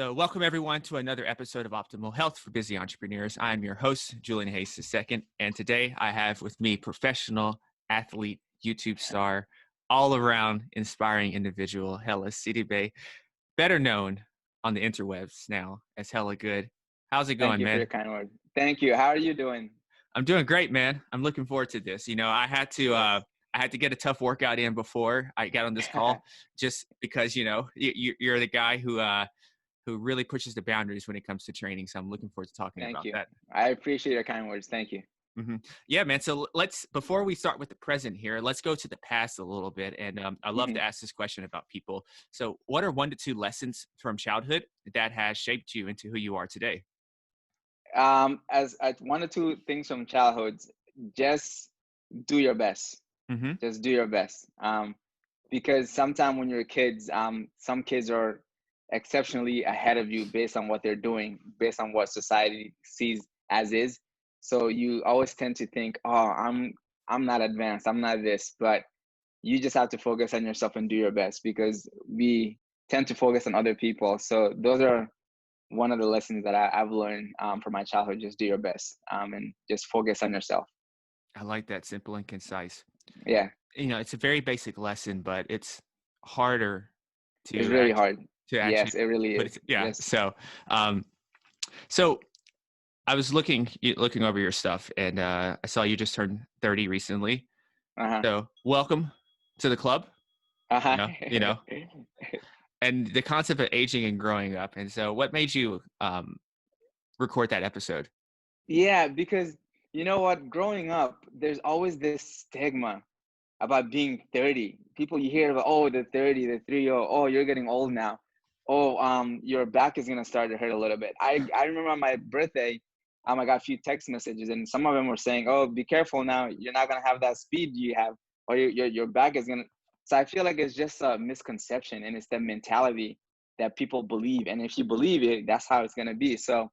So, welcome everyone to another episode of Optimal Health for Busy Entrepreneurs. I am your host, Julian II, and today I have with me professional athlete, YouTube star, all around inspiring individual, Hellah Sidibe, better known on the interwebs now as HellahGood. How's it Thank going, you for man? your kind word. Thank you. How are you doing? I'm doing great, man. I'm looking forward to this. I had to Yes. get a tough workout in before I got on this call, just because you're the guy who really pushes the boundaries when it comes to training. So I'm looking forward to talking Thank about you. that. I appreciate your kind words. Thank you. Yeah, man. So before we start with the present here, let's go to the past a little bit. And I love to ask this question about people. So what are 1 to 2 lessons from childhood that has shaped you into who you are today? As 1 or 2 things from childhood, just do your best. Mm-hmm. Just do your best. Because sometimes when you're kids, some kids are exceptionally ahead of you based on what they're doing, based on what society sees as is. So you always tend to think, oh, I'm not advanced, I'm not this, but you just have to focus on yourself and do your best because we tend to focus on other people. So those are one of the lessons that I've learned from my childhood. Just do your best and just focus on yourself. I like that, simple and concise. Yeah, It's a very basic lesson, but it's harder it's to really hard. actually Yes, it really put is. it. Yeah. Yes. Um, so I was looking over your stuff, and I saw you just turned 30 recently. Uh-huh. So welcome to the club. Uh-huh. You know, and the concept of aging and growing up. And so, what made you record that episode? Yeah, because you know what? Growing up, there's always this stigma about being 30. People you hear about, oh, the 30, the 3, oh, you're getting old now. Oh, your back is gonna start to hurt a little bit. I remember on my birthday, I got a few text messages, and some of them were saying, "Oh, be careful now. You're not gonna have that speed you have, or your back is gonna." So I feel like it's just a misconception, and it's the mentality that people believe, and if you believe it, that's how it's gonna be. So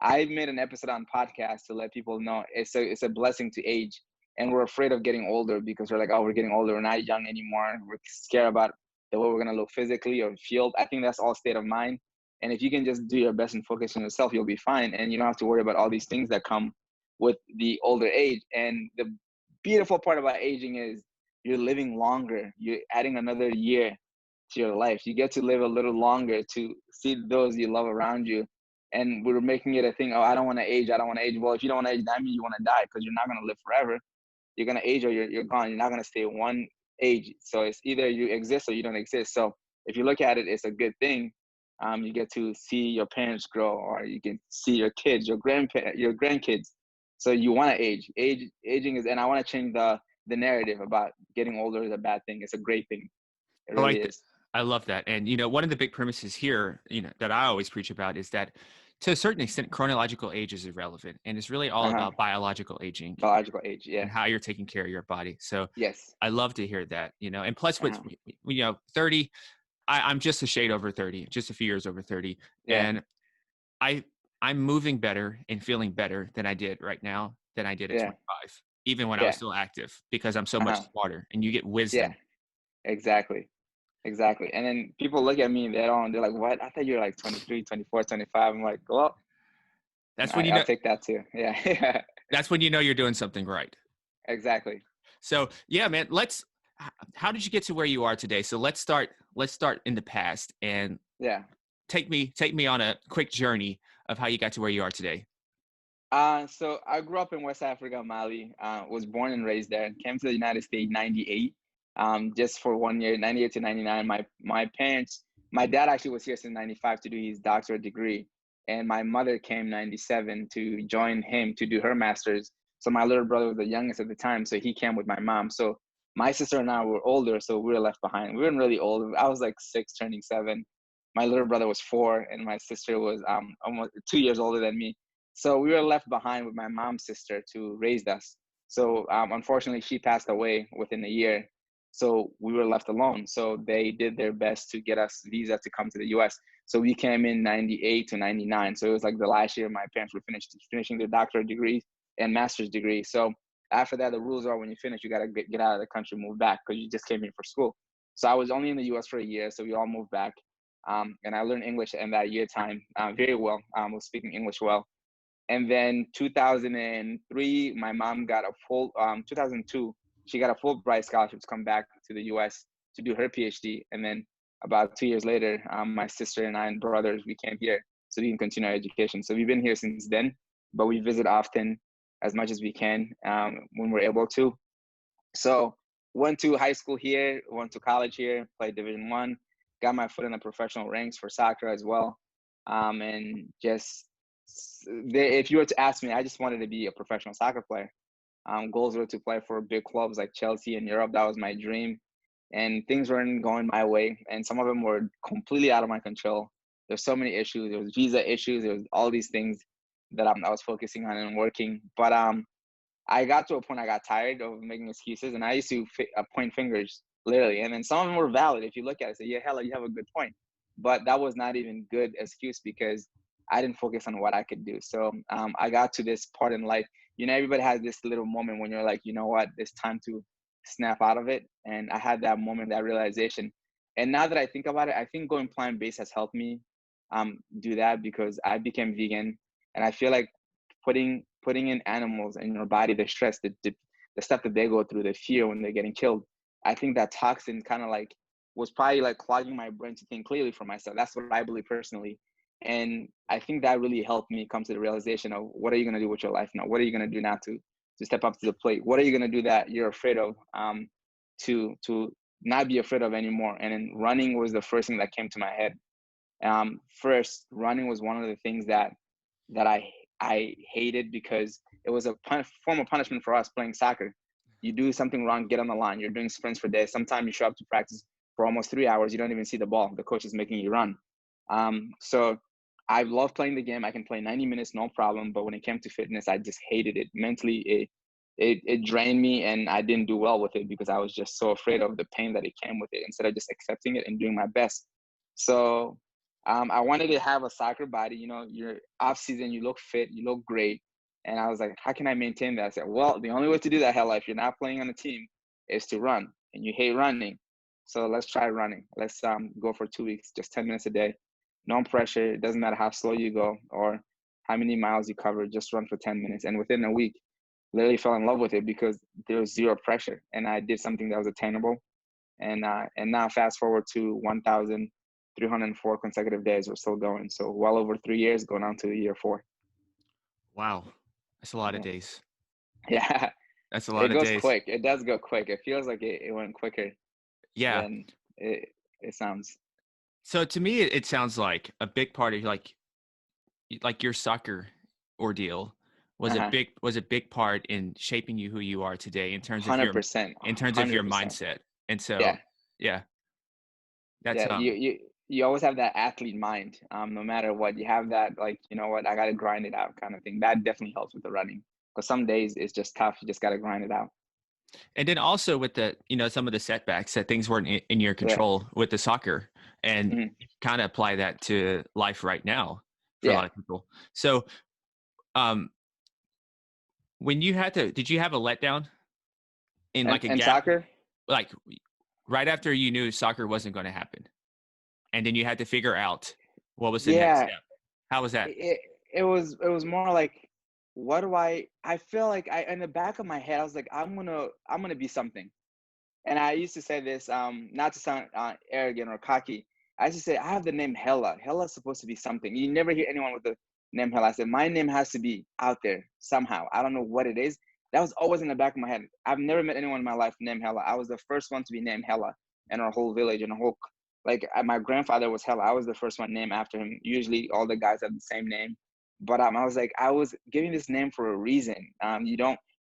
I made an episode on podcast to let people know it's a blessing to age, and we're afraid of getting older because we're like, oh, we're getting older, we're not young anymore. We're scared about the way we're gonna look physically or feel. I think that's all state of mind. And if you can just do your best and focus on yourself, you'll be fine. And you don't have to worry about all these things that come with the older age. And the beautiful part about aging is you're living longer. You're adding another year to your life. You get to live a little longer to see those you love around you. And we're making it a thing. Oh, I don't want to age. I don't want to age. Well, if you don't want to age, that means you want to die because you're not going to live forever. You're going to age or you're gone. You're not going to stay one age. So it's either you exist or you don't exist. So if you look at it, it's a good thing. You get to see your parents grow, or you can see your kids, your grandkids. So you want to age. Aging is, and I want to change the narrative about getting older is a bad thing. It's a great thing. It I really like that. is. I love that. And one of the big premises here, that I always preach about is that to a certain extent, chronological age is irrelevant, and it's really all Uh-huh. about biological aging Biological age. and Yeah. how you're taking care of your body. So Yes. I love to hear that. And plus with Uh-huh. 30, I'm just a shade over 30, just a few years over 30, Yeah. and I I'm moving better and feeling better than I did right now than I did at Yeah. 25, even when I was Yeah. still active, because I'm so much Uh-huh. smarter, and you get Yeah. wisdom. Exactly. Exactly. And then people look at me, they're like, what? I thought you were like 23, 24, 25. I'm like, well, That's when I'll take that too. Yeah. you're doing something right. Exactly. So yeah, man, how did you get to where you are today? So let's start in the past and Yeah. take me on a quick journey of how you got to where you are today. So I grew up in West Africa, Mali. Was born and raised there. Came to the United States '98, just for 1 year, '98 to '99. My parents, my dad actually was here since '95 to do his doctorate degree, and my mother came '97 to join him to do her master's. So my little brother was the youngest at the time, so he came with my mom. So my sister and I were older, so we were left behind. We weren't really old. I was like 6, turning 7. My little brother was 4, and my sister was almost 2 years older than me. So we were left behind with my mom's sister to raise us. So unfortunately, she passed away within a year. So we were left alone. So they did their best to get us visa to come to the U.S. So we came in '98 to '99. So it was like the last year my parents were finishing their doctorate degree and master's degree. So after that, the rules are when you finish, you got to get out of the country, move back because you just came here for school. So I was only in the U.S. for a year. So we all moved back. And I learned English in that year time very well. Was speaking English well. And then 2003, my mom got a full, 2002, she got a Fulbright scholarship to come back to the US to do her PhD. And then about 2 years later, my sister and I and brothers, we came here so we can continue our education. So we've been here since then, but we visit often as much as we can when we're able to. So went to high school here, went to college here, played Division 1, got my foot in the professional ranks for soccer as well. And just, if you were to ask me, I just wanted to be a professional soccer player. Goals were to play for big clubs like Chelsea in Europe. That was my dream. And things weren't going my way. And some of them were completely out of my control. There's so many issues. There was visa issues. There was all these things that I was focusing on and working. But I got to a point I got tired of making excuses, and I used to point fingers literally. And then some of them were valid. If you look at it, say, yeah, Hellah, you have a good point. But that was not even good excuse because I didn't focus on what I could do. So I got to this part in life. You know, everybody has this little moment when you're like, you know what, it's time to snap out of it. And I had that moment, that realization. And now that I think about it, I think going plant-based has helped me do that because I became vegan. And I feel like putting in animals in your body, the stress, the stuff that they go through, the fear when they're getting killed, I think that toxin kind of like was probably like clogging my brain to think clearly for myself. That's what I believe personally. And I think that really helped me come to the realization of what are you going to do with your life now? What are you going to do now to step up to the plate? What are you going to do that you're afraid of to not be afraid of anymore? And then running was the first thing that came to my head. First, running was one of the things that I hated because it was a form of punishment for us playing soccer. You do something wrong, get on the line. You're doing sprints for days. Sometimes you show up to practice for almost 3 hours. You don't even see the ball. The coach is making you run. So I love playing the game. I can play 90 minutes, no problem. But when it came to fitness, I just hated it. Mentally, it drained me, and I didn't do well with it because I was just so afraid of the pain that it came with it instead of just accepting it and doing my best. So I wanted to have a soccer body. You know, you're off season, you look fit, you look great. And I was like, how can I maintain that? I said, well, the only way to do that, Hellah, if you're not playing on a team, is to run. And you hate running. So let's try running. Let's go for 2 weeks, just 10 minutes a day. No pressure. It doesn't matter how slow you go or how many miles you cover. Just run for 10 minutes. And within a week, literally fell in love with it because there was zero pressure. And I did something that was attainable. And now fast forward to 1,304 consecutive days, we're still going. So well over 3 years, going on to year 4. Wow. That's a lot of days. Yeah. That's a lot It of goes days. quick. It does go quick. It feels like it went quicker Yeah. than it sounds. So to me, it sounds like a big part of like your soccer ordeal was a big part in shaping you who you are today in terms of your 100%. mindset. And so, Yeah. that's You always have that athlete mind. No matter what, you have that, like, you know what, I got to grind it out kind of thing. That definitely helps with the running because some days it's just tough. You just got to grind it out. And then also with the, some of the setbacks that things weren't in your control with the soccer, and kind of apply that to life right now for a lot of people. So, when you did you have a letdown in like a gap, soccer? Like right after you knew soccer wasn't going to happen, and then you had to figure out what was the next step? How was that? It was more like, what do I feel like in the back of my head, I was like, I'm gonna be something. And I used to say this, not to sound arrogant or cocky. I used to say, I have the name Hellah. Hellah's supposed to be something. You never hear anyone with the name Hellah. I said, my name has to be out there somehow. I don't know what it is. That was always in the back of my head. I've never met anyone in my life named Hellah. I was the first one to be named Hellah in our whole village, and my grandfather was Hellah. I was the first one named after him. Usually all the guys have the same name. But I was like, I was giving this name for a reason.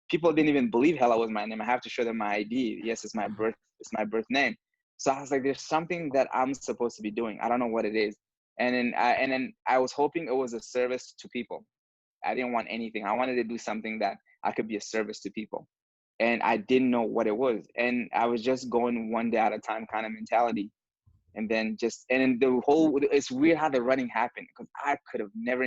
People didn't even believe Hellah was my name. I have to show them my ID. Yes, it's my birth name. So I was like, there's something that I'm supposed to be doing. I don't know what it is. And then I was hoping it was a service to people. I didn't want anything. I wanted to do something that I could be a service to people. And I didn't know what it was. And I was just going one day at a time kind of mentality. And then it's weird how the running happened because I could have never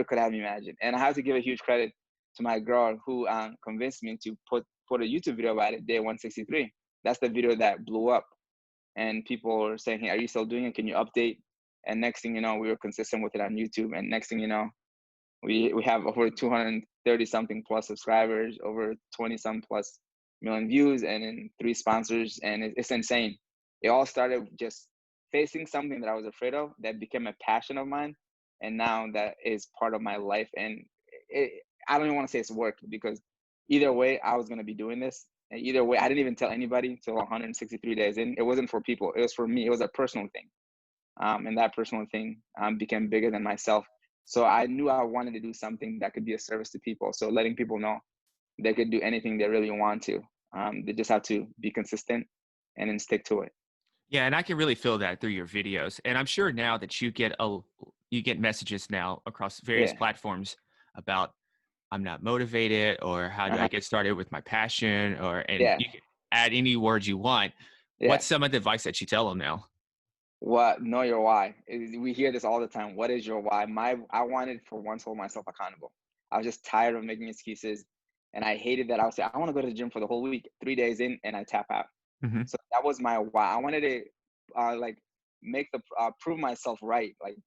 could have imagined. And I have to give a huge credit to my girl who convinced me to put a YouTube video about it, day 163. That's the video that blew up. and people were saying, hey, are you still doing it? Can you update? And next thing you know, we were consistent with it on YouTube. And next thing you know, we have over 230 something plus subscribers, over 20 some plus million views, and then 3 sponsors. And it's insane. It all started just facing something that I was afraid of that became a passion of mine. And now that is part of my life. And I don't even want to say it's work, because either way, I was going to be doing this. And either way, I didn't even tell anybody until 163 days in. It wasn't for people. It was for me. It was a personal thing. And that personal thing became bigger than myself. So I knew I wanted to do something that could be a service to people. So letting people know they could do anything they really want to. They just have to be consistent and then stick to it. Yeah, and I can really feel that through your videos. And I'm sure now that you get messages now across various Yeah. platforms about I'm not motivated, or how do I get started with my passion, and Yeah. you can add any words you want. Yeah. What's some of the advice that you tell them now? What? Know your why. We hear this all the time. What is your why? I wanted for once to hold myself accountable. I was just tired of making excuses, and I hated that. I would say I want to go to the gym for the whole week. 3 days in, and I tap out. Hmm. So that was my why. I wanted to like make the prove myself right. Like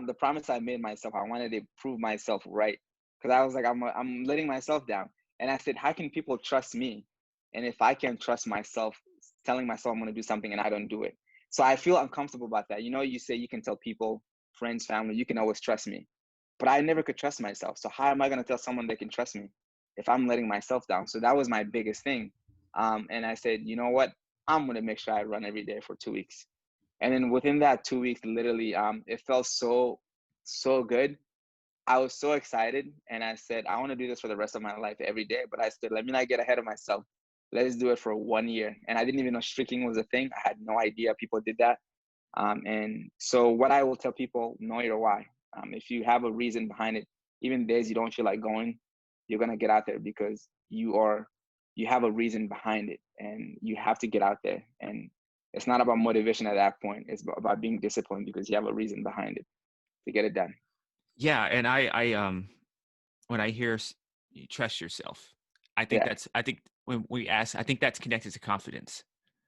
the promise I made myself. I wanted to prove myself right, because I was like, I'm letting myself down. And I said, how can people trust me? And if I can't trust myself, telling myself I'm going to do something and I don't do it. So I feel uncomfortable about that. You know, you say you can tell people, friends, family, you can always trust me. But I never could trust myself. So how am I going to tell someone they can trust me if I'm letting myself down? So that was my biggest thing. And I said, you know what? I'm going to make sure I run every day for 2 weeks. And then within that 2 weeks, literally, it felt so, so good. I was so excited. And I said, I want to do this for the rest of my life every day. But I said, let me not get ahead of myself. Let's do it for 1 year. And I didn't even know streaking was a thing. I had no idea people did that. And so what I will tell people, know your why. If you have a reason behind it, even days you don't feel like going, you're going to get out there because you have a reason behind it, and you have to get out there. And it's not about motivation at that point. It's about being disciplined because you have a reason behind it to get it done. Yeah, and I when I hear you trust yourself, Yeah. I think when we ask, I think that's connected to confidence.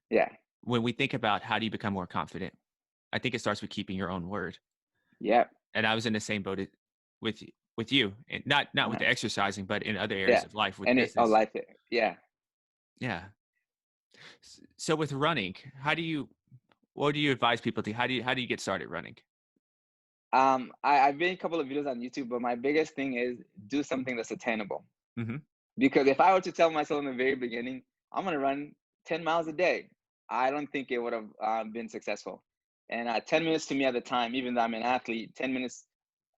Yeah. When we think about how do you become more confident, I think it starts with keeping your own word. Yeah. And I was in the same boat with you, and not with Uh-huh. the exercising, but in other areas Yeah. of life with And I business. like it. Yeah. Yeah. So with running, what do you advise people to? How do you get started running? I've made a couple of videos on YouTube, but my biggest thing is do something that's attainable. Hmm. Because if I were to tell myself in the very beginning, I'm going to run 10 miles a day, I don't think it would have been successful. And 10 minutes to me at the time, even though I'm an athlete, 10 minutes,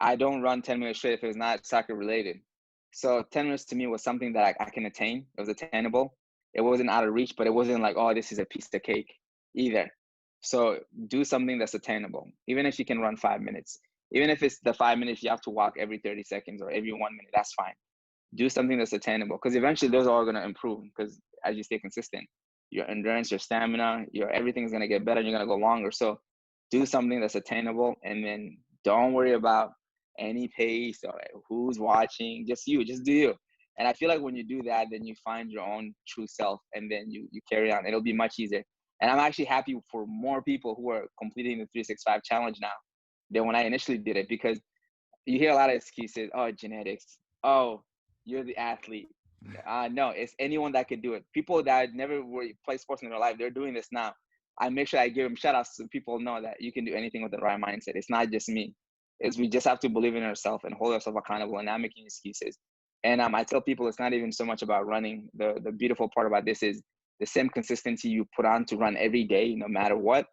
I don't run 10 minutes straight if it's not soccer related. So 10 minutes to me was something that I can attain. It was attainable. It wasn't out of reach, but it wasn't like, oh, this is a piece of cake either. So do something that's attainable, even if you can run 5 minutes. Even if it's the 5 minutes you have to walk every 30 seconds or every 1 minute, that's fine. Do something that's attainable, because eventually those are all going to improve, because as you stay consistent, your endurance, your stamina, your everything's going to get better, and you're going to go longer. So do something that's attainable, and then don't worry about any pace or who's watching. Just just do you. And I feel like when you do that, then you find your own true self, and then you carry on. It'll be much easier. And I'm actually happy for more people who are completing the 365 challenge now than when I initially did it, because you hear a lot of excuses. Oh, genetics. Oh, you're the athlete. No, it's anyone that could do it. People that never play sports in their life, they're doing this now. I make sure I give them shout outs so people know that you can do anything with the right mindset. It's not just me. It's we just have to believe in ourselves and hold ourselves accountable and not making excuses. And I tell people it's not even so much about running. The beautiful part about this is the same consistency you put on to run every day, no matter what.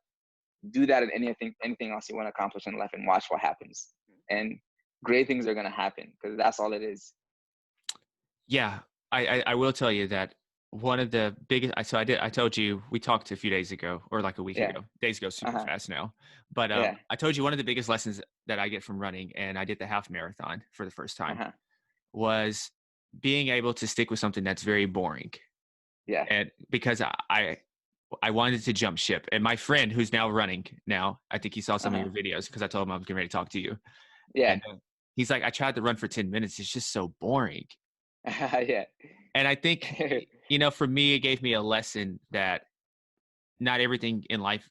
Do that in anything else you want to accomplish in life, and watch what happens. And great things are going to happen, because that's all it is. Yeah, I will tell you that one of the biggest. I told you we talked a few days ago, or like a week Yeah. ago. Days go super Uh-huh. fast now, but Yeah. I told you one of the biggest lessons that I get from running, and I did the half marathon for the first time, Uh-huh. was being able to stick with something that's very boring. Yeah. And because I wanted to jump ship, and my friend who's now running now, I think he saw some of Uh-huh. your videos because I told him I was getting ready to talk to you, Yeah. and he's like, I tried to run for 10 minutes. It's just so boring. Yeah. And I think, for me, it gave me a lesson that not everything in life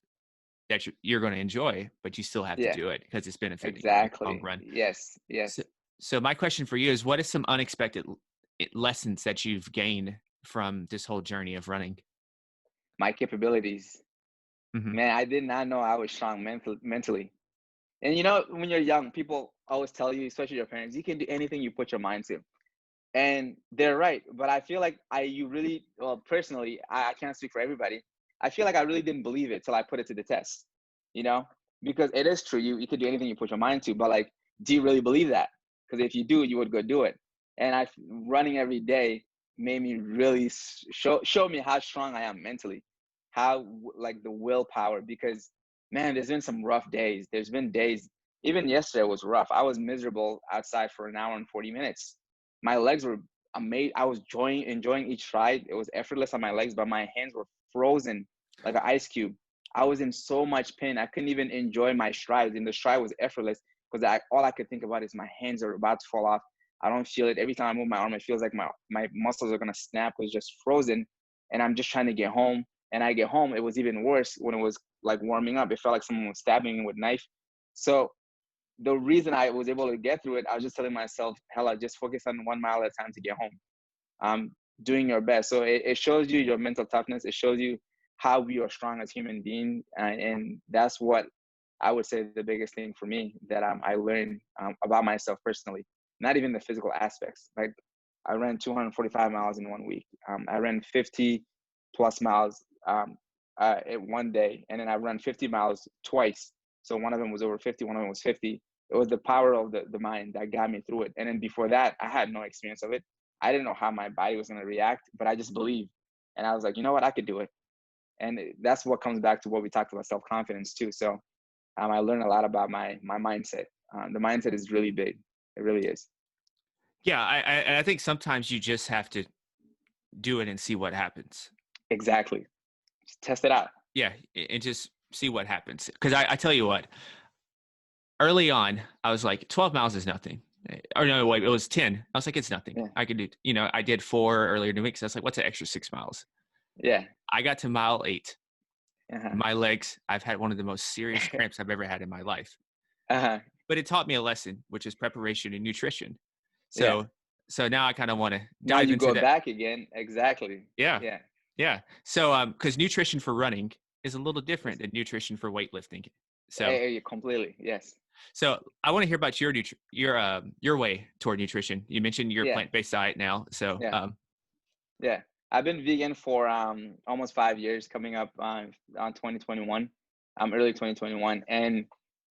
that you're going to enjoy, but you still have to Yeah, do it because it's benefiting you in the long exactly. run. Yes, So, yes. so my question for you is, what is some unexpected lessons that you've gained from this whole journey of running? My capabilities. Hmm. Man, I did not know I was strong mentally. And when you're young, people always tell you, especially your parents, you can do anything you put your mind to. And they're right. But I feel like you really, well, personally, I can't speak for everybody. I feel like I really didn't believe it till I put it to the test, you know, because it is true. You could do anything you put your mind to, but like, do you really believe that? Because if you do, you would go do it. And running every day made me really show me how strong I am mentally, how like the willpower, because man, there's been some rough days. There's been days, even yesterday was rough. I was miserable outside for an hour and 40 minutes. My legs were amazing. I was enjoying each stride. It was effortless on my legs, but my hands were frozen like an ice cube. I was in so much pain. I couldn't even enjoy my strides, and the stride was effortless because all I could think about is my hands are about to fall off. I don't feel it. Every time I move my arm, it feels like my muscles are gonna snap. It was just frozen, and I'm just trying to get home. And I get home, it was even worse when it was like warming up. It felt like someone was stabbing me with a knife. So the reason I was able to get through it, I was just telling myself, Hellah, just focus on 1 mile at a time to get home. Doing your best. So it shows you your mental toughness. It shows you how we are strong as human beings. And that's what I would say the biggest thing for me that I learned about myself personally, not even the physical aspects. Like I ran 245 miles in 1 week. I ran 50 plus miles in one day. And then I ran 50 miles twice. So one of them was over 50, one of them was 50. It was the power of the mind that got me through it. And then before that, I had no experience of it. I didn't know how my body was going to react, but I just believed. And I was like, you know what? I could do it. And that's what comes back to what we talked about, self-confidence too. So I learned a lot about my mindset. The mindset is really big. It really is. Yeah, I think sometimes you just have to do it and see what happens. Exactly. Just test it out. Yeah, and just see what happens. Because I tell you what, early on, I was like, 12 miles is nothing. Or no, wait, it was 10. I was like, it's nothing. Yeah. I could do, I did 4 earlier in the week. So I was like, what's an extra 6 miles? Yeah. I got to mile 8. Uh-huh. My legs, I've had one of the most serious cramps I've ever had in my life. Uh-huh. But it taught me a lesson, which is preparation and nutrition. Yeah. So now I kind of want to Now dive you into go that. back again. Exactly. Yeah. Yeah. Yeah. So because nutrition for running is a little different It's, than nutrition for weightlifting. So completely. Yes. so I want to hear about your way toward nutrition. You mentioned your Yeah. plant-based diet now. So Yeah. Yeah. I've been vegan for almost 5 years, coming up on 2021, early 2021, and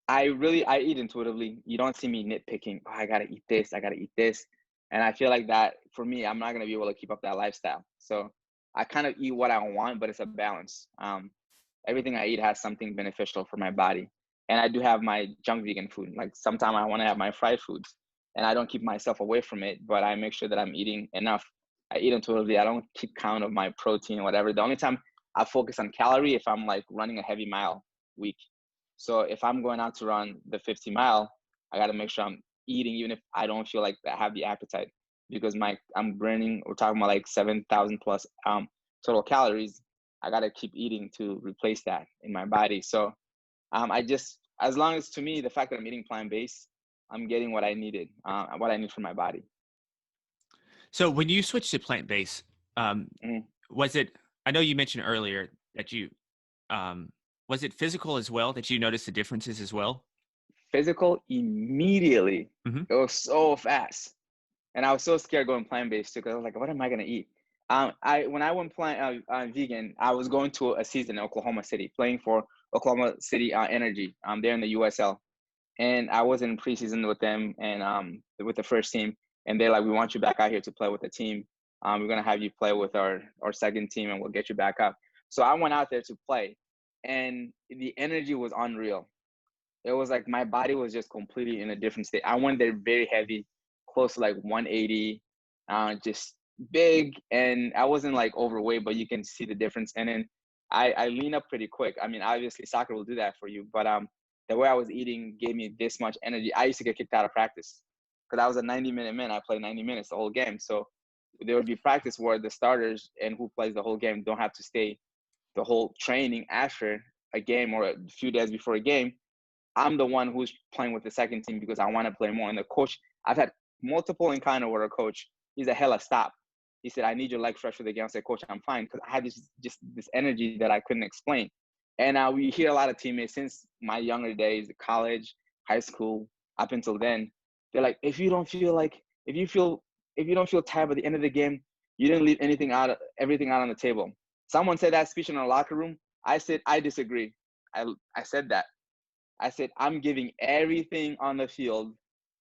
I eat intuitively. You don't see me nitpicking. Oh, I gotta eat this. I gotta eat this, and I feel like that for me, I'm not gonna be able to keep up that lifestyle. So I kind of eat what I want, but it's a balance. Everything I eat has something beneficial for my body, and I do have my junk vegan food. Like sometimes I want to have my fried foods, and I don't keep myself away from it, but I make sure that I'm eating enough. I eat intuitively. I don't keep count of my protein or whatever. The only time I focus on calorie if I'm like running a heavy mile week. So if I'm going out to run the 50 mile, I got to make sure I'm eating, even if I don't feel like I have the appetite, because I'm burning. We're talking about like 7,000 plus total calories. I got to keep eating to replace that in my body. So I just, as long as to me, the fact that I'm eating plant based, I'm getting what I needed, what I need for my body. so when you switched to plant-based, Mhm. was it? I know you mentioned earlier that you was it physical as well that you noticed the differences as well? Physical immediately. Hmm. It was so fast. And I was so scared going plant based too, because I was like, what am I gonna eat? When I went vegan, I was going to a season in Oklahoma City, playing for Oklahoma City Energy. There in the USL, and I was in preseason with them and with the first team, and they're like, we want you back out here to play with the team. We're gonna have you play with our second team, and we'll get you back up. So I went out there to play, and the energy was unreal. It was like my body was just completely in a different state. I went there very heavy, close to like 180, just big, and I wasn't like overweight, but you can see the difference. And then I lean up pretty quick. I mean, obviously soccer will do that for you, but the way I was eating gave me this much energy. I used to get kicked out of practice because I was a 90-minute man. I played 90 minutes the whole game, so there would be practice where the starters and who plays the whole game don't have to stay the whole training after a game or a few days before a game, I'm the one who's playing with the second team because I want to play more. And the coach, I've had multiple encounter where a coach, he's a Hellah, stop. He said, I need your leg fresh for the game. I said, Coach, I'm fine. Because I had this energy that I couldn't explain. And we hear a lot of teammates since my younger days, college, high school, up until then. They're like, if you don't feel tired by the end of the game, you didn't leave everything out on the table. Someone said that speech in our locker room. I said, I disagree. I said that. I said, I'm giving everything on the field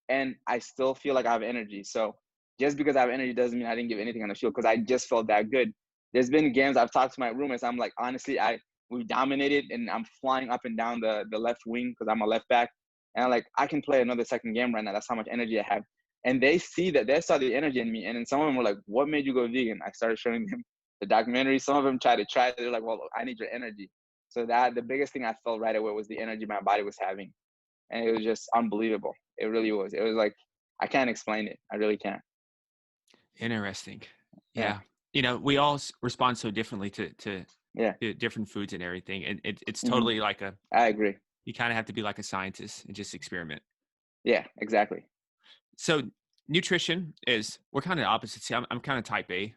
and I still feel like I have energy. So just because I have energy doesn't mean I didn't give anything on the field because I just felt that good. There's been games I've talked to my roommates. I'm like, honestly, we dominated and I'm flying up and down the left wing because I'm a left back. And I'm like, I can play another second game right now. That's how much energy I have. And they saw the energy in me. And then some of them were like, what made you go vegan? I started showing them the documentary. Some of them tried to try it. They're like, well, I need your energy. So the biggest thing I felt right away was the energy my body was having. And it was just unbelievable. It really was. It was like, I can't explain it. I really can't. Interesting. Yeah. Yeah. We all respond so differently to different foods and everything. And it's totally like I agree. You kind of have to be like a scientist and just experiment. Yeah, exactly. So nutrition we're kind of opposites. See, I'm kind of type A.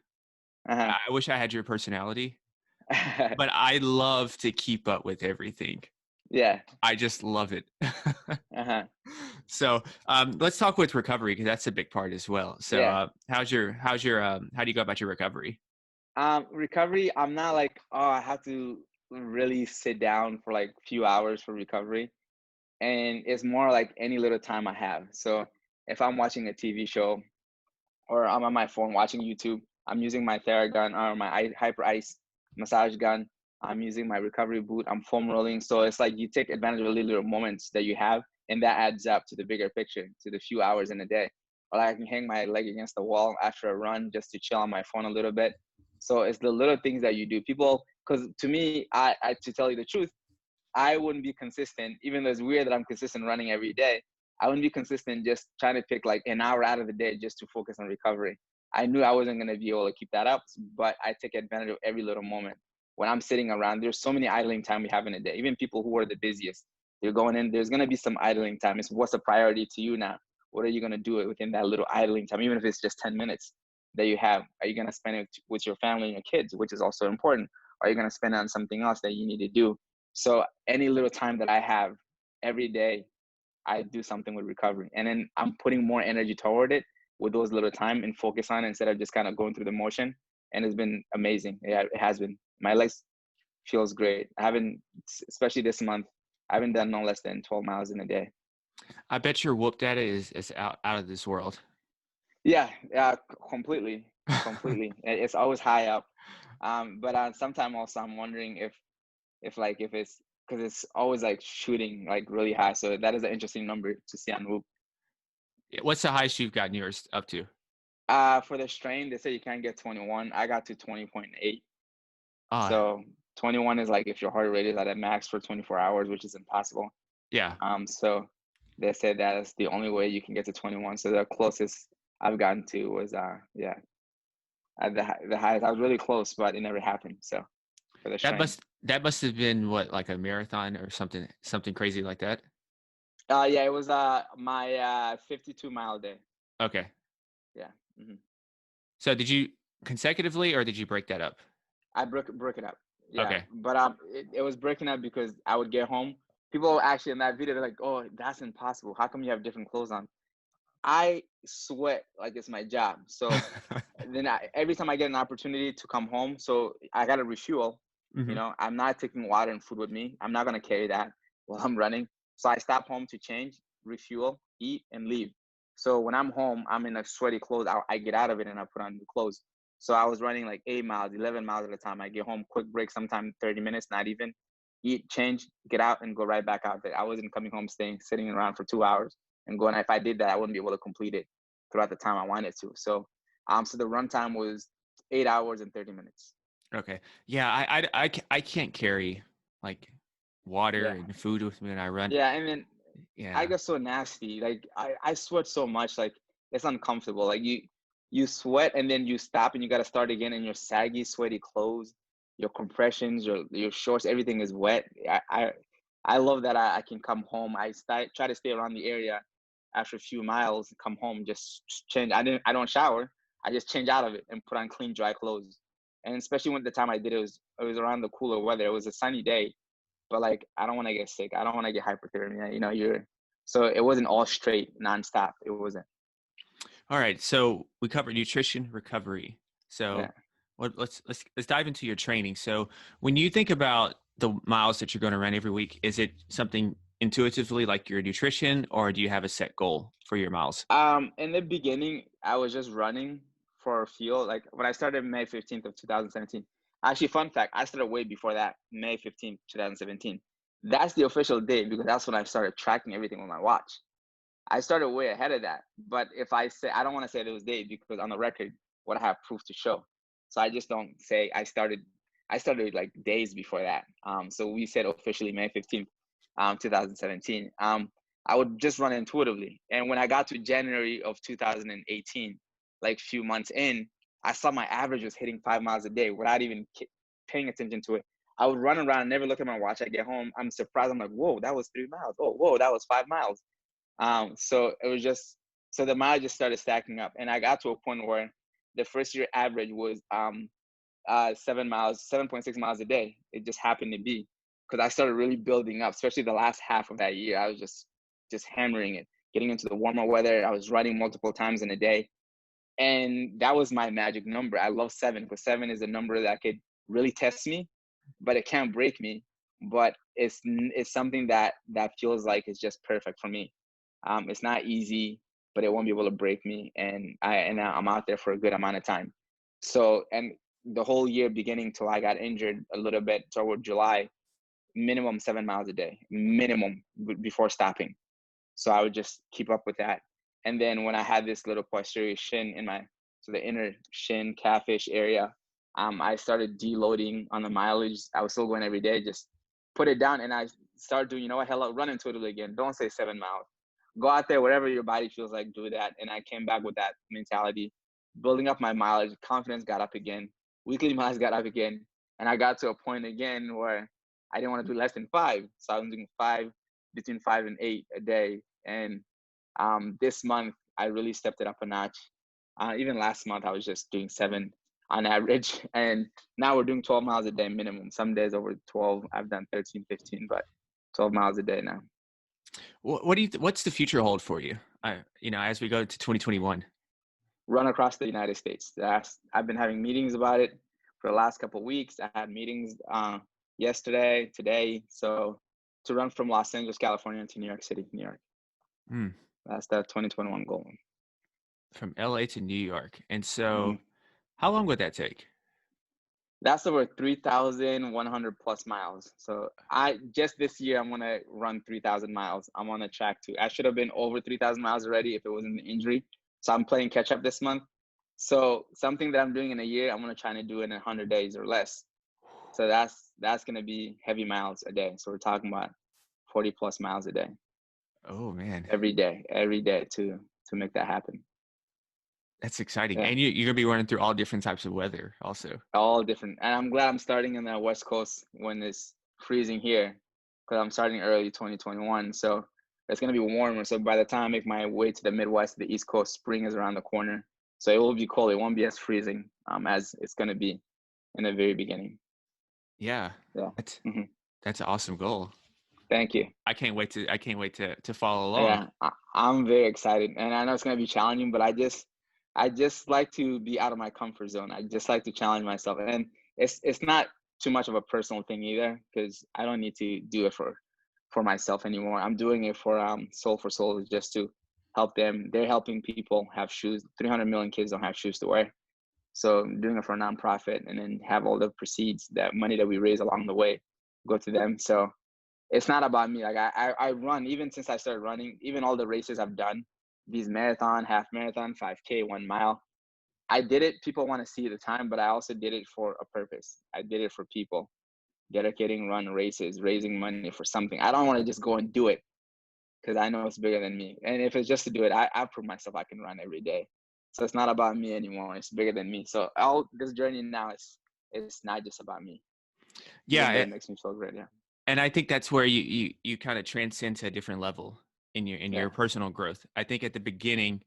I wish I had your personality, but I love to keep up with everything. Yeah. I just love it. So let's talk with recovery because that's a big part as well. So yeah. How do you go about your recovery? Recovery, I'm not like, I have to really sit down for like a few hours for recovery. And it's more like any little time I have. So if I'm watching a TV show or I'm on my phone watching YouTube, I'm using my Theragun or my Hyper Ice massage gun. I'm using my recovery boot. I'm foam rolling. So it's like you take advantage of the little moments that you have, and that adds up to the bigger picture, to the few hours in a day. Or like I can hang my leg against the wall after a run just to chill on my phone a little bit. So it's the little things that you do. People, because to me, I to tell you the truth, I wouldn't be consistent, even though it's weird that I'm consistent running every day. I wouldn't be consistent just trying to pick like an hour out of the day just to focus on recovery. I knew I wasn't going to be able to keep that up, but I take advantage of every little moment. When I'm sitting around, there's so many idling time we have in a day. Even people who are the busiest, they're going in, there's going to be some idling time. It's what's a priority to you now? What are you going to do within that little idling time, even if it's just 10 minutes that you have? Are you going to spend it with your family and your kids, which is also important? Or are you going to spend it on something else that you need to do? So any little time that I have every day, I do something with recovery. And then I'm putting more energy toward it with those little time and focus on it instead of just kind of going through the motion. And it's been amazing. Yeah, it has been. My legs feels great. I haven't, especially this month, I haven't done no less than 12 miles in a day. I bet your whoop data is out of this world. Yeah, completely. It's always high up. But sometimes also I'm wondering if it's because it's always like shooting like really high. So that is an interesting number to see on Whoop. What's the highest you've gotten yours up to? For the strain, they say you can't get 21. I got to 20.8. Ah. So 21 is like if your heart rate is at a max for 24 hours, which is impossible. Yeah. So they said that is the only way you can get to 21. So the closest I've gotten to was at the highest. I was really close, but it never happened. So for the strain. That must have been what, like a marathon or something crazy like that. Yeah, it was my 52-mile day. Okay. Yeah. Mm-hmm. So did you consecutively or did you break that up? I broke it up. Yeah. Okay. But it was breaking up because I would get home. People actually in that video, they're like, "Oh, that's impossible. How come you have different clothes on?" I sweat like it's my job. So then every time I get an opportunity to come home, so I got to refuel. Mm-hmm. You know, I'm not taking water and food with me. I'm not going to carry that while I'm running. So I stop home to change, refuel, eat, and leave. So when I'm home, I'm in a sweaty clothes. I get out of it and I put on new clothes. So I was running like 8 miles, 11 miles at a time. I get home, quick break, sometime 30 minutes, not even. Eat, change, get out, and go right back out there. I wasn't coming home, sitting around for 2 hours and going. If I did that, I wouldn't be able to complete it throughout the time I wanted to. So the run time was 8 hours and 30 minutes. Okay. Yeah, I can't carry like water and food with me when I run. Yeah, and then yeah, I get so nasty. Like I sweat so much, like it's uncomfortable. Like you sweat and then you stop and you got to start again in your saggy, sweaty clothes. your compressions, your shorts, everything is wet. I love that I can come home. Try to stay around the area after a few miles, come home, just change. I don't shower. I just change out of it and put on clean, dry clothes. And especially when the time I did it was around the cooler weather. It was a sunny day, but like I don't want to get sick. I don't want to get hypothermia. So it wasn't all straight nonstop. It wasn't. All right. So we covered nutrition, recovery. Yeah. So let's dive into your training. So when you think about the miles that you're going to run every week, is it something intuitively like your nutrition, or do you have a set goal for your miles? In the beginning, I was just running for fuel. Like when I started May 15th of 2017. Actually, fun fact, I started way before that, May 15th, 2017. That's the official date because that's when I started tracking everything with my watch. I started way ahead of that. But if I say, I don't want to say those dates because on the record, what I have proof to show. So I just don't say I started like days before that. So we said officially May 15th, 2017. I would just run intuitively. And when I got to January of 2018, like few months in, I saw my average was hitting 5 miles a day without even paying attention to it. I would run around, never look at my watch. I get home, I'm surprised. I'm like, whoa, that was 3 miles. Oh, whoa, that was 5 miles. So it was just, so the mileage just started stacking up. And I got to a point where the first year average was 7.6 miles a day. It just happened to be because I started really building up, especially the last half of that year. I was just hammering it, getting into the warmer weather. I was running multiple times in a day. And that was my magic number. I love 7 because 7 is a number that could really test me, but it can't break me. But it's something that feels like it's just perfect for me. It's not easy, but it won't be able to break me. And I'm out there for a good amount of time. So, and the whole year beginning till I got injured a little bit toward July, minimum 7 miles a day, minimum before stopping. So I would just keep up with that. And then when I had this little posterior shin so the inner shin calfish area, I started deloading on the mileage. I was still going every day, just put it down. And I started doing, Hellah, run into it again. Don't say 7 miles. Go out there, whatever your body feels like, do that. And I came back with that mentality, building up my mileage, confidence got up again, weekly miles got up again. And I got to a point again where I didn't want to do less than 5. So I was doing between 5 and 8 a day. And this month, I really stepped it up a notch. Even last month, I was just doing 7 on average. And now we're doing 12 miles a day minimum. Some days over 12. I've done 13, 15, but 12 miles a day now. What's the future hold for you? As we go to 2021. Run across the United States. I've been having meetings about it for the last couple of weeks. I had meetings yesterday, today. So to run from Los Angeles, California to New York City, New York. That's the 2021 goal. From LA to New York. And so how long would that take? That's over 3,100 plus miles. So this year, I'm going to run 3,000 miles. I'm on a track I should have been over 3,000 miles already if it wasn't an injury. So I'm playing catch up this month. So something that I'm doing in a year, I'm going to try to do in 100 days or less. So that's going to be heavy miles a day. So we're talking about 40 plus miles a day. Oh man. Every day to make that happen. That's exciting. Yeah. And you're going to be running through all different types of weather also. All different. And I'm glad I'm starting in the West Coast when it's freezing here because I'm starting early 2021. So it's going to be warmer. So by the time I make my way to the Midwest, the East Coast, spring is around the corner. So it will be cold. It won't be as freezing as it's going to be in the very beginning. Yeah. That's an awesome goal. Thank you. I can't wait to follow along. Yeah, I'm very excited. And I know it's going to be challenging, but I just like to be out of my comfort zone. I just like to challenge myself. And it's not too much of a personal thing either because I don't need to do it for myself anymore. I'm doing it for Soul for Soul just to help them. They're helping people have shoes. 300 million kids don't have shoes to wear. So I'm doing it for a nonprofit and then have all the proceeds, that money that we raise along the way, go to them. So it's not about me. Like I run, even since I started running, even all the races I've done, these marathon, half marathon, 5K, 1 mile. I did it. People want to see the time, but I also did it for a purpose. I did it for people, dedicating run races, raising money for something. I don't want to just go and do it because I know it's bigger than me. And if it's just to do it, I prove myself I can run every day. So it's not about me anymore. It's bigger than me. So all this journey now it's not just about me, even though Yeah, it makes me feel great. Yeah. and I think that's where you kind of transcend to a different level in Yeah. your personal growth. I think at the beginning,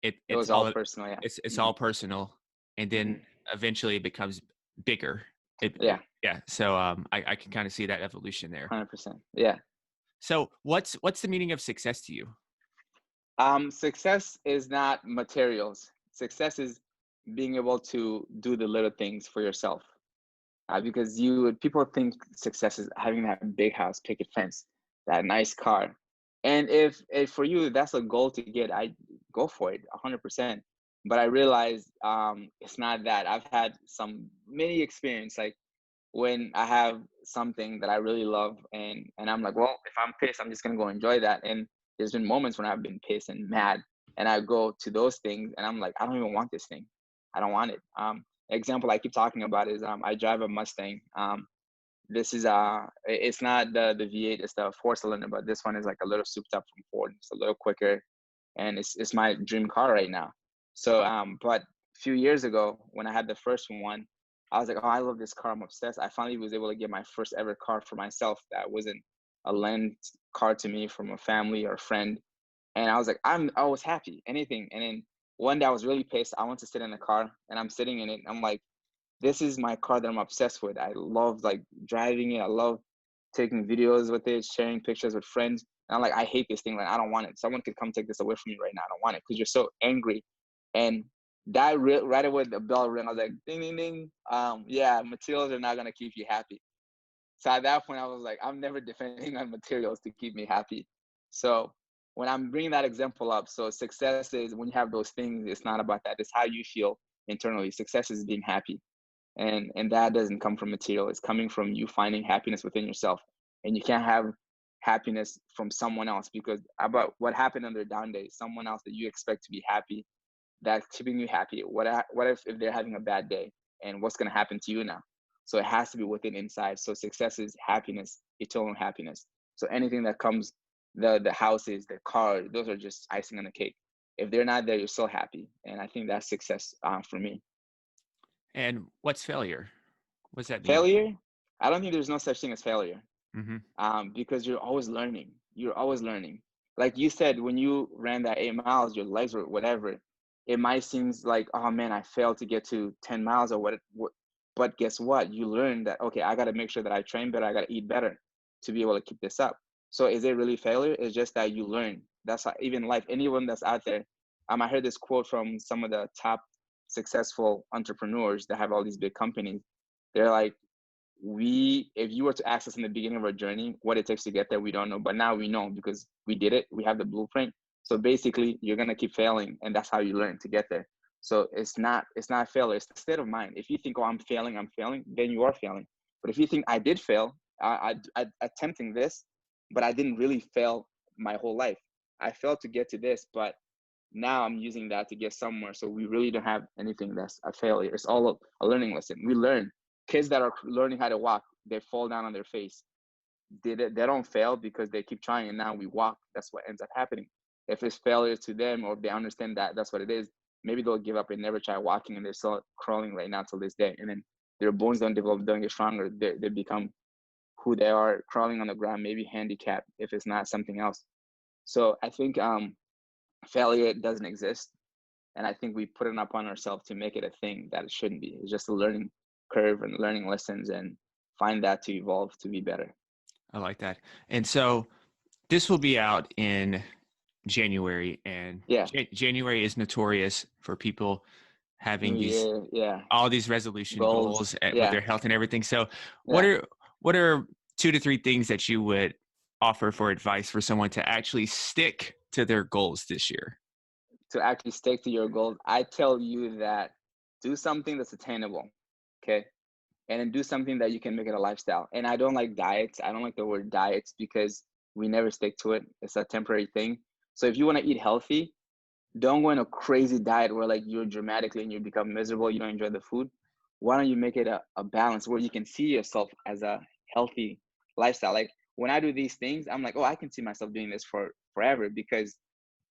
It was all personal. Yeah. it's Hmm. all personal, and then Hmm. eventually it becomes bigger. Yeah. Yeah, so I can kind of see that evolution there. 100%. Yeah. So what's the meaning of success to you? Success is not materials. Success is being able to do the little things for yourself. Because people think success is having that big house, picket fence, that nice car, and if for you that's a goal to get, I go for it 100%. But I realize it's not that. I've had some many experience, like when I have something that I really love, and I'm like, well, if I'm pissed, I'm just gonna go enjoy that. And there's been moments when I've been pissed and mad, and I go to those things, and I'm like, I don't even want this thing. I don't want it. Example I keep talking about is I drive a Mustang. This is it's not the V8, it's the four cylinder, but this one is like a little souped up from Ford. It's a little quicker, and it's my dream car right now. So but a few years ago when I had the first one, I was like, oh, I love this car, I'm obsessed. I finally was able to get my first ever car for myself that wasn't a lent car to me from a family or a friend. And I was like, I was happy, anything. And then one day I was really pissed. I went to sit in the car, and I'm sitting in it. I'm like, this is my car that I'm obsessed with. I love like driving it. I love taking videos with it, sharing pictures with friends. And I'm like, I hate this thing. Like, I don't want it. Someone could come take this away from me right now. I don't want it because you're so angry. And that right away, the bell rang. I was like, ding, ding, ding. Yeah, materials are not gonna keep you happy. So at that point, I was like, I'm never depending on materials to keep me happy. So when I'm bringing that example up, so success is when you have those things. It's not about that. It's how you feel internally. Success is being happy, and that doesn't come from material. It's coming from you finding happiness within yourself. And you can't have happiness from someone else, because about what happened on their down days, someone else that you expect to be happy, that's keeping you happy. What if they're having a bad day, and what's going to happen to you now? So it has to be within inside. So success is happiness, eternal happiness. So anything that comes, the houses, the car, those are just icing on the cake. If they're not there, you're so happy. And I think that's success for me. And what's failure? What's that mean? Failure, I don't think there's no such thing as failure, Hmm. because you're always learning. You're always learning. Like you said, when you ran that 8 miles, your legs were whatever. It might seem like, oh man, I failed to get to 10 miles or what. But guess what? You learn that, okay, I got to make sure that I train better. I got to eat better to be able to keep this up. So is it really failure? It's just that you learn. That's how, even life, anyone that's out there. I heard this quote from some of the top successful entrepreneurs that have all these big companies. They're like, if you were to ask us in the beginning of our journey what it takes to get there, we don't know, but now we know because we did it. We have the blueprint. So basically you're going to keep failing, and that's how you learn to get there. So it's not failure, it's the state of mind. If you think, oh, I'm failing, then you are failing. But if you think, I did fail, I attempting this, but I didn't really fail my whole life. I failed to get to this, but now I'm using that to get somewhere. So we really don't have anything that's a failure. It's all a learning lesson. We learn. Kids that are learning how to walk, they fall down on their face. They don't fail because they keep trying, and now we walk. That's what ends up happening. If it's failure to them, or if they understand that that's what it is, maybe they'll give up and never try walking, and they're still crawling right now till this day. And then their bones don't develop, don't get stronger. They become who they are, crawling on the ground, maybe handicapped if it's not something else. So I think failure doesn't exist. And I think we put it upon ourselves to make it a thing that it shouldn't be. It's just a learning curve and learning lessons, and find that to evolve to be better. I like that. And so this will be out in January, and Yeah. January is notorious for people New having Year. Yeah. all these resolution Goals. goals with Yeah. their health and everything. So what Yeah. are what are 2 to 3 things that you would offer for advice for someone to actually stick to their goals this year? To actually stick to your goals, I tell you that do something that's attainable. Okay. And then do something that you can make it a lifestyle. And I don't like diets. I don't like the word diets because we never stick to it. It's a temporary thing. So if you want to eat healthy, don't go in a crazy diet where like you're dramatically and you become miserable, you don't enjoy the food. Why don't you make it a balance where you can see yourself as a healthy lifestyle? Like when I do these things, I'm like, oh, I can see myself doing this for forever, because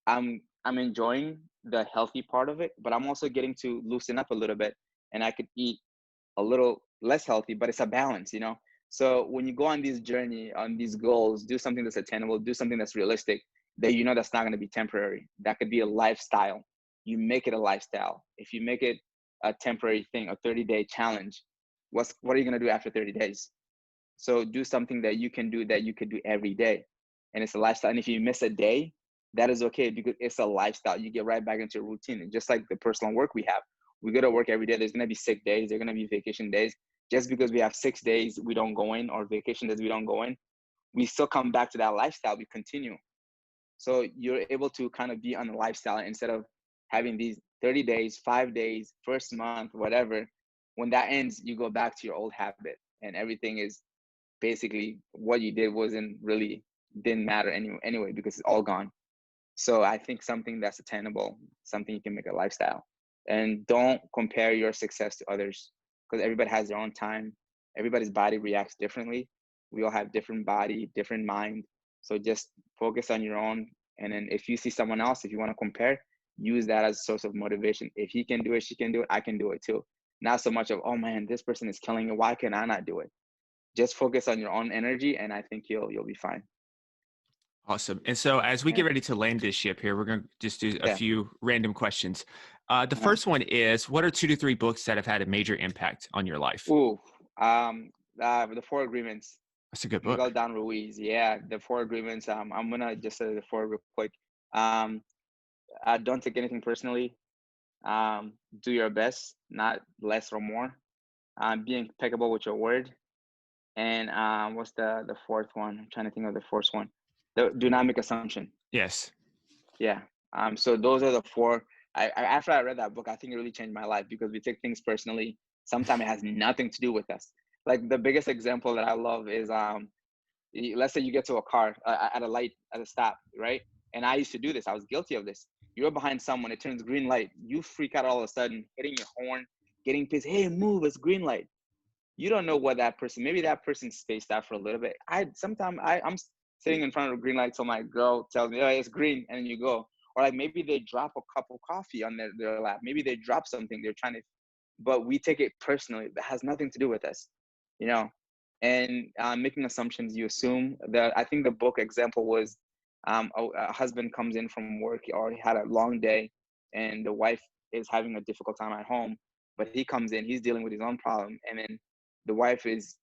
I'm enjoying the healthy part of it, but I'm also getting to loosen up a little bit, and I could eat a little less healthy, but it's a balance, So when you go on this journey, on these goals, do something that's attainable, do something that's realistic, that that's not going to be temporary. That could be a lifestyle. You make it a lifestyle. If you make it a temporary thing, a 30-day challenge, what are you going to do after 30 days? So do something that you can do, that you could do every day. And it's a lifestyle. And if you miss a day, that is okay, because it's a lifestyle. You get right back into a routine. And just like the personal work we have, we go to work every day. There's going to be sick days. There's going to be vacation days. Just because we have 6 days we don't go in, or vacation days we don't go in, we still come back to that lifestyle. We continue. So you're able to kind of be on a lifestyle instead of having these 30 days, 5 days, first month, whatever. When that ends, you go back to your old habit, and everything is basically what you did didn't matter anyway, because it's all gone. So I think something that's attainable, something you can make a lifestyle. And don't compare your success to others, because everybody has their own time. Everybody's body reacts differently. We all have different body, different mind. So just focus on your own. And then if you see someone else, if you want to compare, use that as a source of motivation. If he can do it, she can do it, I can do it too. Not so much of, oh man, this person is killing it, why can I not do it? Just focus on your own energy, and I think you'll be fine. Awesome. And so as we Yeah. get ready to land this ship here, we're going to just do a Yeah. few random questions. The first one is, what are 2 to 3 books that have had a major impact on your life? Ooh, the Four Agreements. That's a good book. Miguel Dan Ruiz. Yeah, the Four Agreements. I'm gonna just say the four real quick. Don't take anything personally. Do your best, not less or more. Be impeccable with your word. And what's the fourth one? I'm trying to think of the fourth one. Do not make assumption. Yes. Yeah. So those are the four. After I read that book, I think it really changed my life, because we take things personally. Sometimes it has nothing to do with us. Like the biggest example that I love is let's say you get to a car at a light, at a stop, right? And I used to do this. I was guilty of this. You're behind someone, it turns green light. You freak out all of a sudden, hitting your horn, getting pissed. Hey, move! It's green light. You don't know what that person. Maybe that person spaced out for a little bit. I'm sitting in front of a green light till my girl tells me, "Oh, it's green," and then you go. Or like maybe they drop a cup of coffee on their lap. Maybe they drop something. They're trying to, but we take it personally. That has nothing to do with us, you know. And making assumptions, you assume that. I think the book example was a husband comes in from work, or he had a long day, and the wife is having a difficult time at home, but he comes in, he's dealing with his own problem, and then the wife is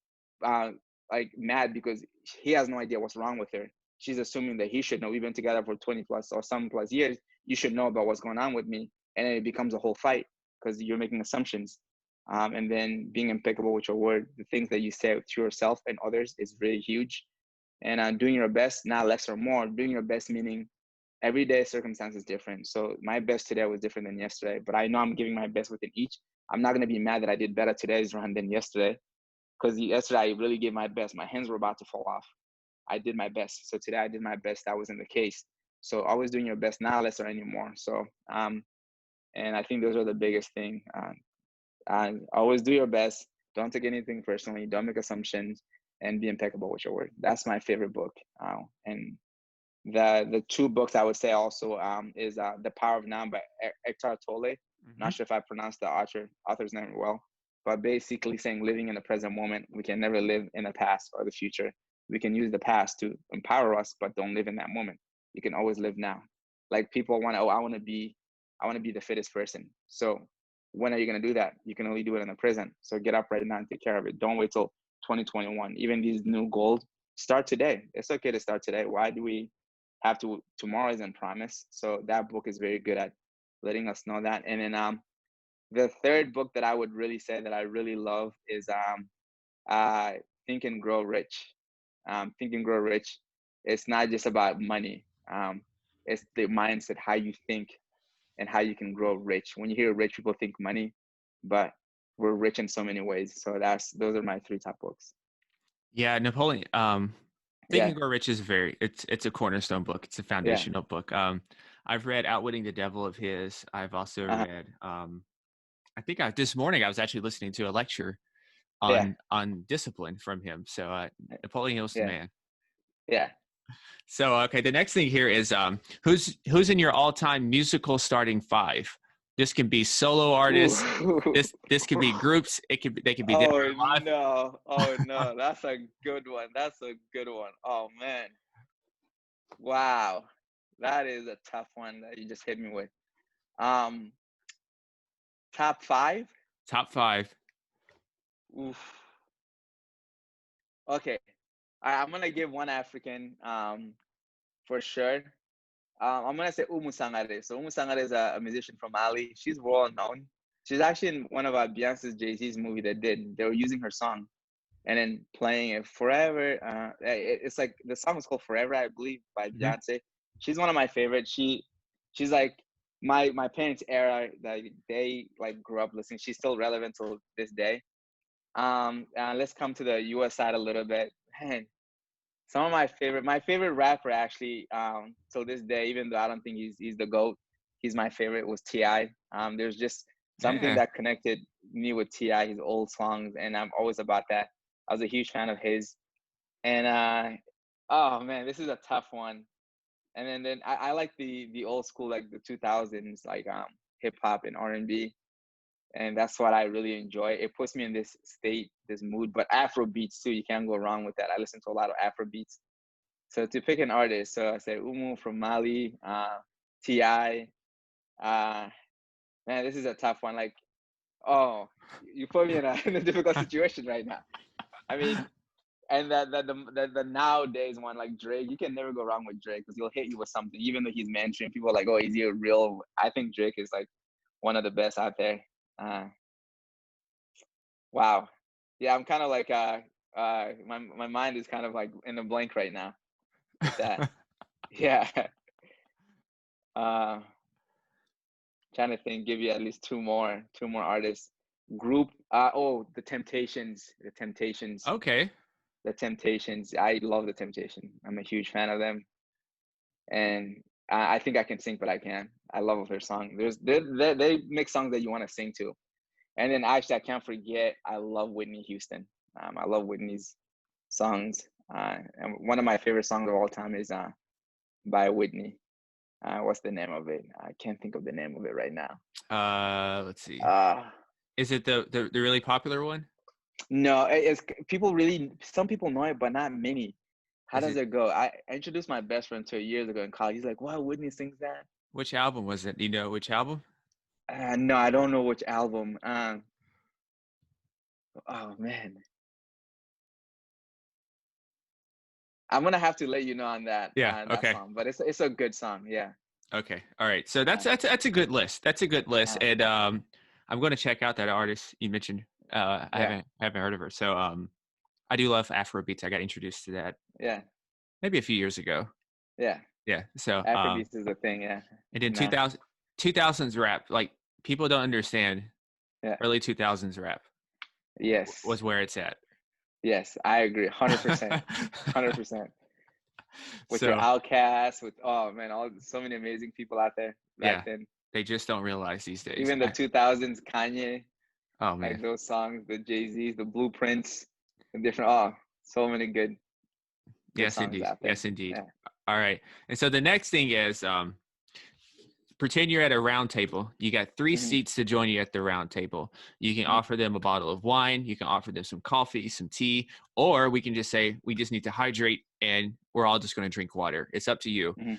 uh, like mad because he has no idea what's wrong with her. She's assuming that he should know. We've been together for 20 plus or some plus years. You should know about what's going on with me. And then it becomes a whole fight because you're making assumptions. And then being impeccable with your word, the things that you say to yourself and others is really huge. And doing your best, not less or more. Doing your best meaning every day circumstance is different. So my best today was different than yesterday, but I know I'm giving my best within each. I'm not going to be mad that I did better today's run than yesterday, because yesterday I really gave my best. My hands were about to fall off. I did my best. So today I did my best. That wasn't the case. So always doing your best, not less or anymore. So, and I think those are the biggest thing. Always do your best. Don't take anything personally. Don't make assumptions, and be impeccable with your word. That's my favorite book. And the two books I would say also is The Power of Now by Eckhart Tolle. Mm-hmm. Not sure if I pronounced the author's name well, but basically saying living in the present moment. We can never live in the past or the future. We can use the past to empower us, but don't live in that moment. You can always live now. Like people want to, I want to be the fittest person. So when are you going to do that? You can only do it in the present. So get up right now and take care of it. Don't wait till 2021. Even these new goals, start today. It's okay to start today. Why do we have to? Tomorrow isn't promised. So that book is very good at letting us know that. And then the third book that I would really say that I really love is Think and Grow Rich. Think and Grow Rich. It's not just about money. It's the mindset, how you think and how you can grow rich. When you hear rich, people think money, but we're rich in so many ways. So those are my 3 top books. Yeah, Napoleon. Think and Grow Rich is it's a cornerstone book. It's a foundational book. I've read Outwitting the Devil of his. I've also read. I think this morning I was actually listening to a lecture on discipline from him. So Napoleon Hill's the man. Yeah. So okay, the next thing here is who's in your all-time musical starting 5? This can be solo artists. Ooh. This could be groups. They could be there Oh or live. no. Oh no. That's a good one. That's a good one. Oh man. Wow. That is a tough one that you just hit me with. Um, top five? Top five. Oof. Okay. I'm gonna give one African, for sure. I'm gonna say Umu Sangare. So Umu Sangare is a musician from Mali. She's well known. She's actually in one of Beyonce's Jay-Z's movie that did. They were using her song and then playing it forever. It's like the song was called Forever, I believe, by Mhm. Beyonce. She's one of my favorites. She's like my parents' era that they like grew up listening. She's still relevant till this day. Let's come to the US side a little bit. Man, some of my favorite rapper actually, till this day, even though I don't think he's the GOAT, he's my favorite, was T.I. There's just something Yeah. that connected me with T.I., his old songs, and I'm always about that. I was a huge fan of his. And oh man, this is a tough one. And then I like the old school, like the 2000s, like hip hop and R&B, and that's what I really enjoy. It puts me in this state, this mood. But Afro beats too, you can't go wrong with that. I listen to a lot of Afro beats. So to pick an artist, so I said Umu from Mali, Ti. Uh, Man, this is a tough one. Like, oh, you put me in a, in a difficult situation right now. I mean, and the nowadays one, like Drake, you can never go wrong with Drake because he'll hit you with something, even though he's mainstream. People are like, oh, is he a real? I think Drake is like one of the best out there. Uh, wow, yeah, I'm kind of like my mind is kind of like in a blank right now with that. Yeah. Uh, Trying to think, give you at least two more artists. Group, oh, the Temptations, Okay. the Temptations. I love the Temptation. I'm a huge fan of them, and I think I can sing, but I can. I love their song. They make songs that you want to sing to. And then actually, I can't forget. I love Whitney Houston. I love Whitney's songs. And one of my favorite songs of all time is by Whitney. What's the name of it? I can't think of the name of it right now. Let's see. Uh, Is it the really popular one? no, it's people really. Some people know it, but not many. How Is does it it go? I introduced my best friend to it years ago in college. He's like, "Wow, Whitney sings that." which album was it? Do you know which album? No, I don't know which album. Oh man, I'm gonna have to let you know on Yeah. that Okay. song. But it's a good song. Yeah. Okay. All right. So Uh, that's a good list. That's a good list. uh, And I'm going to check out that artist you mentioned. I yeah. haven't heard of her. So I do love Afro beats. I got introduced to that Yeah. maybe a few years ago. Yeah. Yeah. So Afrobeats is a thing. Yeah. and then No. 2000s rap, like people don't understand Yeah. early 2000s rap Yes. was where it's at. Yes. I agree. 100%. 100%. With your So outcasts, with oh man, all so many amazing people out there back yeah, then. they just don't realize these days. Even the 2000s, Kanye, Oh man. like those songs, the Jay-Z's, the Blueprints, the different. Oh, so many good Yes, songs indeed. out there. Yes, indeed. Yeah. All right. And so the next thing is pretend you're at a round table. You got three Hmm. seats to join you at the round table. You can offer them a bottle of wine. You can offer them some coffee, some tea, or we can just say, we just need to hydrate and we're all just going to drink water. It's up to you. Hmm.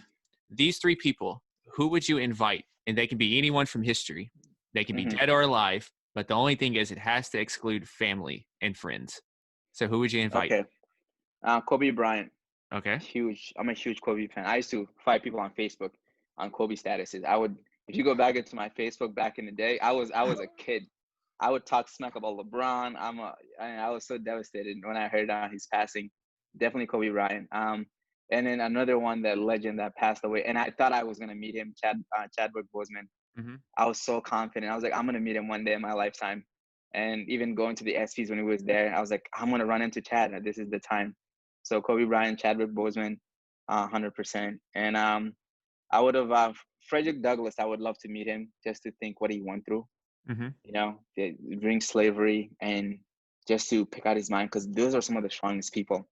These three people, who would you invite? And they can be anyone from history. They can be Hmm. dead or alive. But the only thing is, it has to exclude family and friends. So who would you invite? Okay. Kobe Bryant, Okay. huge. I'm a huge Kobe fan. I used to fight people on Facebook on Kobe statuses. I would, if you go back into my Facebook back in the day, I was a kid. I would talk smack about LeBron. I was so devastated when I heard his passing. Definitely Kobe Bryant. And then another one, that legend that passed away, and I thought I was gonna meet him, Chadwick Boseman. Mm-hmm. I was so confident. I was like, I'm gonna meet him one day in my lifetime. And even going to the SPs when he was there, I was like, I'm gonna run into Chad. This is the time. So Kobe Bryant, Chadwick Boseman, 100%. And I would have Frederick Douglass. I would love to meet him just to think what he went through. Mm-hmm. During slavery, and just to pick out his mind, because those are some of the strongest people.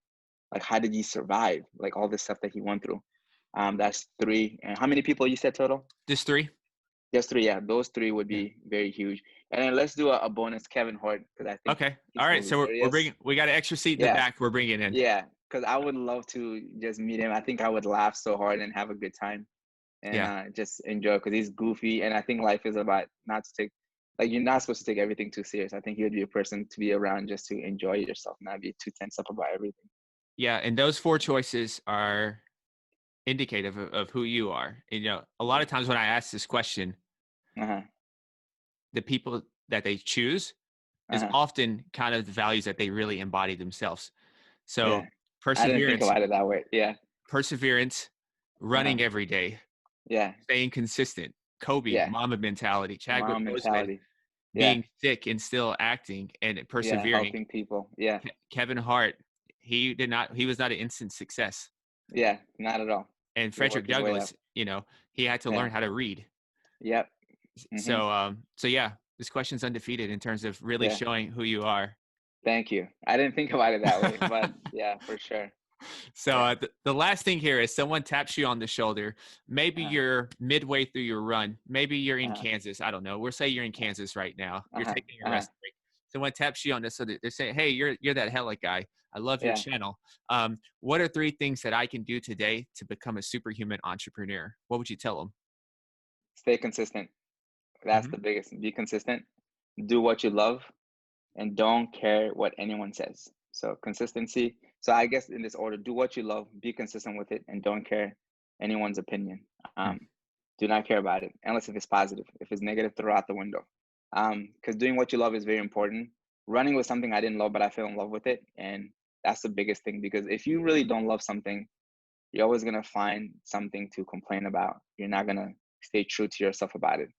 Like, how did he survive? Like all the stuff that he went through. That's three. And how many people you said total? Just three. Just three, yeah. Those three would Yeah. be very huge. And then let's do a bonus Kevin Hart because I think Okay. he's All right. So we're hilarious. bringing, we got an extra seat in the Yeah, back. We're bringing in. yeah. Because I would love to just meet him. I think I would laugh so hard and have a good time and Yeah. just enjoy because he's goofy. And I think life is about not to take, like, you're not supposed to take everything too serious. I think he would be a person to be around just to enjoy yourself, not be too tense up about everything. Yeah. And those four choices are indicative of who you are. And, a lot Yeah. of times when I ask this question, Uh-huh. the people that they choose is Uh-huh. often kind of the values that they really embody themselves. Yeah. So I didn't think perseverance, about it that way. Yeah. perseverance, Uh-huh. running every day, Yeah. staying consistent, Kobe, Yeah. Mamba mentality, Chadwick Mom Boseman, mentality. Yeah. being thick and still acting and Yeah. persevering. Helping people. Yeah. Kevin Hart, he was not an instant success. Yeah. Not at all. And He'll Frederick work his way up. Douglass, he had to Yeah. learn how to read. Yep. Mm-hmm. So yeah, this question's undefeated in terms of really Yeah. showing who you are. Thank you. I didn't think about it that way, but yeah, for sure. So Yeah. the last thing here is someone taps you on the shoulder. Maybe Uh-huh. you're midway through your run. Maybe you're in Uh-huh. Kansas. I don't know. We'll say you're in Kansas right now. You're Uh-huh. taking a Uh-huh. rest break. Someone taps you on this, so they're saying, "Hey, you're that Hellah guy. I love your Yeah. channel. What are 3 things that I can do today to become a superhuman entrepreneur?" What would you tell them? Stay consistent. That's Hmm. the biggest. Be consistent. Do what you love and don't care what anyone says. So consistency. So I guess in this order, do what you love, be consistent with it, and don't care anyone's opinion. Um, do not care about it unless if it's positive. If it's negative, throw out the window. Because doing what you love is very important. Running was something I didn't love, but I fell in love with it, and that's the biggest thing. Because if you really don't love something, you're always gonna find something to complain about. You're not gonna stay true to yourself about it.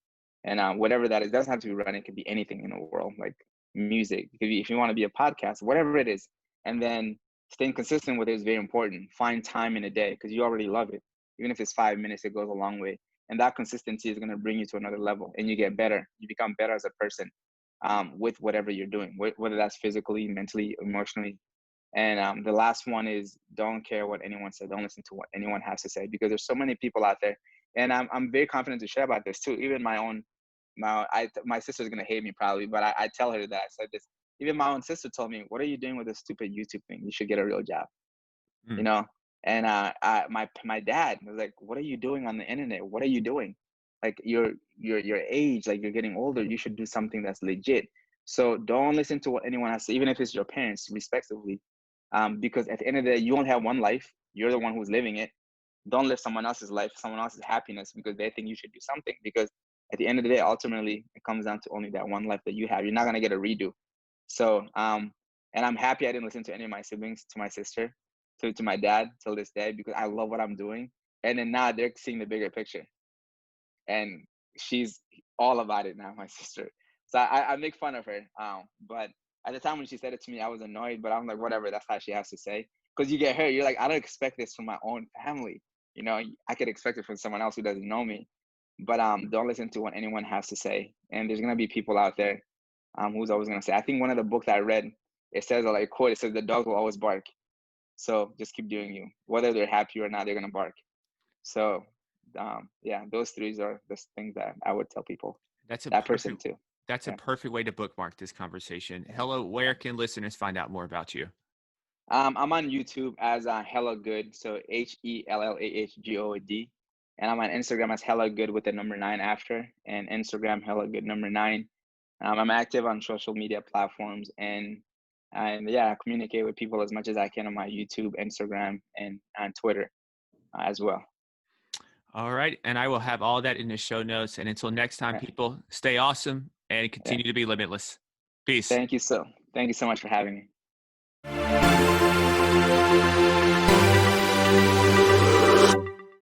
And whatever that is, doesn't have to be running. It could be anything in the world, like music. It could be, if you want to be a podcast, whatever it is. And then staying consistent with it is very important. Find time in a day because you already love it. Even if it's 5 minutes, it goes a long way. And that consistency is going to bring you to another level, and you get better. You become better as a person with whatever you're doing, whether that's physically, mentally, emotionally. And the last one is don't care what anyone says. Don't listen to what anyone has to say because there's so many people out there. And I'm very confident to share about this too. Even my sister's gonna hate me probably, but I tell her that I said this. Even my own sister told me, "What are you doing with this stupid YouTube thing? You should get a real job." You Mm. know. And my dad was like, "What are you doing on the internet? What are you doing? Like your age, like you're getting older. You should do something that's legit." So don't listen to what anyone has to say, even if it's your parents, respectively, because at the end of the day, you only have one life. You're the one who's living it. Don't live someone else's life, someone else's happiness because they think you should do something. Because at the end of the day, ultimately, it comes down to only that one life that you have. You're not gonna get a redo. So, and I'm happy I didn't listen to any of my siblings, to my sister, to my dad till this day because I love what I'm doing. And then now they're seeing the bigger picture, and she's all about it now, my sister. So I make fun of her. But at the time when she said it to me, I was annoyed, but I'm like, whatever, that's how she has to say. Because you get hurt, you're like, I don't expect this from my own family. You know, I could expect it from someone else who doesn't know me. But don't listen to what anyone has to say. And there's gonna be people out there who's always gonna say. I think one of the books I read, it says like quote, it says the dog will always bark. So just keep doing you. Whether they're happy or not, they're gonna bark. So yeah, those three are the things that I would tell people. That's a That person perfect too. that's a Yeah. perfect way to bookmark this conversation. Yeah. Hello, Yeah. where can listeners find out more about you? I'm on YouTube as HellahGood, so HellahGood, and I'm on Instagram as HellahGood with the number 9 after, and Instagram HellahGood number 9. I'm active on social media platforms, and yeah, I communicate with people as much as I can on my YouTube, Instagram, and on Twitter as well. All right. And I will have all that in the show notes. And until next time, Yeah. people, stay awesome and Yeah. continue to be limitless. Peace. Thank you so much for having me.